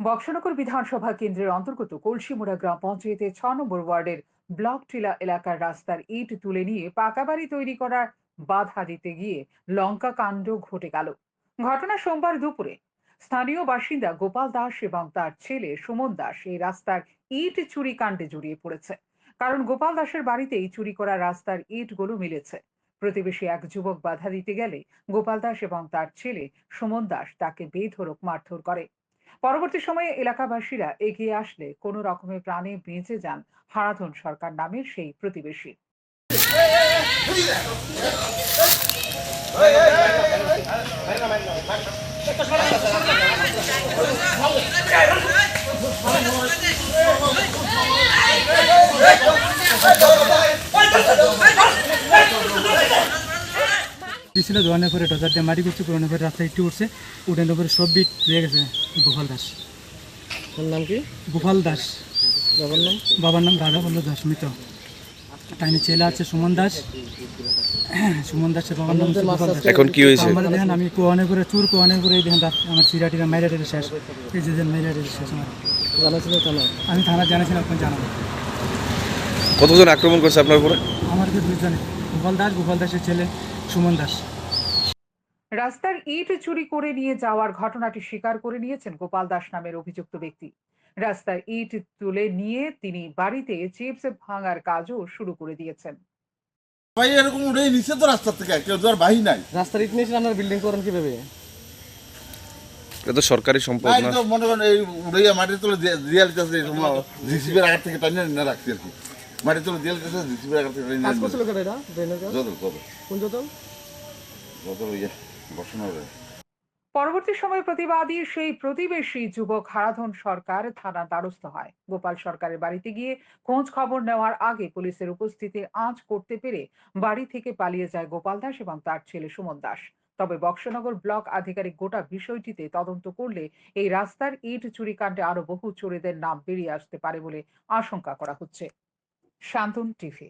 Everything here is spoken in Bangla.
বক্সনগর বিধানসভা কেন্দ্রের অন্তর্গত কলসিমুড়া গ্রাম পঞ্চায়েতের ৬ নম্বর ওয়ার্ডের ব্লক টিলা এলাকার রাস্তার ইট তুলে নিয়ে পাকা বাড়ি তৈরি করার বাধা দিতে গিয়ে লঙ্কা কাণ্ড ঘটে গেল। ঘটনা সোমবার দুপুরে। স্থানীয় বাসিন্দা গোপাল দাস এবং তার ছেলে সুমন দাস এই রাস্তার ইট চুরি কাণ্ডে জড়িয়ে পড়েছে। কারণ গোপাল দাসের বাড়িতেই চুরি করা রাস্তার ইটগুলো মিলেছে। প্রতিবেশী এক যুবক বাধা দিতে গেলে গোপাল দাস এবং তার ছেলে সুমন দাস তাকে বেধড়ক মারধর করে। পরবর্তী সময়ে এলাকাবাসীরা এগিয়ে আসলে কোনো রকমে প্রাণে বেঁচে যান হারাধন সরকার নামের সেই প্রতিবেশী। ছিল দোকানের পরে ডজার দিয়ে মাটি করছে, পুরোনো পরে রাস্তায় একটু উঠছে, উঠের উপরে সব বিট রয়ে গেছে। গোপাল দাস। ওর নাম কি? গোপাল দাস। বাবার নাম? বাবার নাম রাধা বল্ল দাস মৃত। তাইনি ছেলে আছে সুমন দাস। সুমন দাসের বাবার নাম গোপাল দাস। এখন কি হয়েছে? আমার দেখেন আমি কোয়ানে করে চুর কোয়ানে করে দেখেন আমার সিরাটিরা মাইরাটিরা শেষ। এই যে মাইরাটিরা শেষ আমার। জানাছিল থানা? আমি থানা জানাছিলাম, এখন জানাবো। কতজন আক্রমণ করছে আপনার উপরে? আমার যে দুইজনে, গোপাল দাসের ছেলে সুমন দাস। রাস্তার ইট চুরি করে নিয়ে যাওয়ার ঘটনাটি স্বীকার করে নিয়েছেন গোপাল দাস নামের অভিযুক্ত ব্যক্তি। রাস্তার ইট তুলে নিয়ে তিনি বাড়িতে চিপস ভাঙার কাজও শুরু করে দিয়েছেন। ভাই এরকম উঠেই নিচে তো রাস্তা থেকে কেউ তো আর বাহি নাই। রাস্তার ইট নিয়ে আপনার বিল্ডিং করেন কিভাবে? এটা তো সরকারি সম্পদ ভাই না। তো মনে করেন এই উড়াইয়া মাটি তুলে দিয়ে দিতেছে, জিসিবির আগার থেকে টাইনে না রাখছি আর কি। মাটি তুলে দিয়ে দিতেছে, জিসিবির আগার থেকে টাইনে কাজ করছিল কেন এটা? ড্রেনের কাজ? কোন যতন? ইয়ে বসানো যায়। পরবর্তী সময়ে প্রতিবাদী সেই প্রতিবেশী যুবক হারাধন সরকার থানার দ্বারস্থ হয়। গোপাল সরকারের বাড়িতে গিয়ে খোঁজ খবর নেওয়ার আগে পুলিশের উপস্থিতির আঁচ করতে পেরে বাড়ি থেকে পালিয়ে যায় গোপাল দাস এবং তার ছেলে সুমন দাস। তবে বক্সনগর ব্লক আধিকারিক গোটা বিষয়টিতে তদন্ত করলে এই রাস্তার ইট চুরিকাণ্ডে আরো বহু চোরেদের নাম বেরিয়ে আসতে পারে বলে আশঙ্কা করা হচ্ছে। শান্তন টিভি।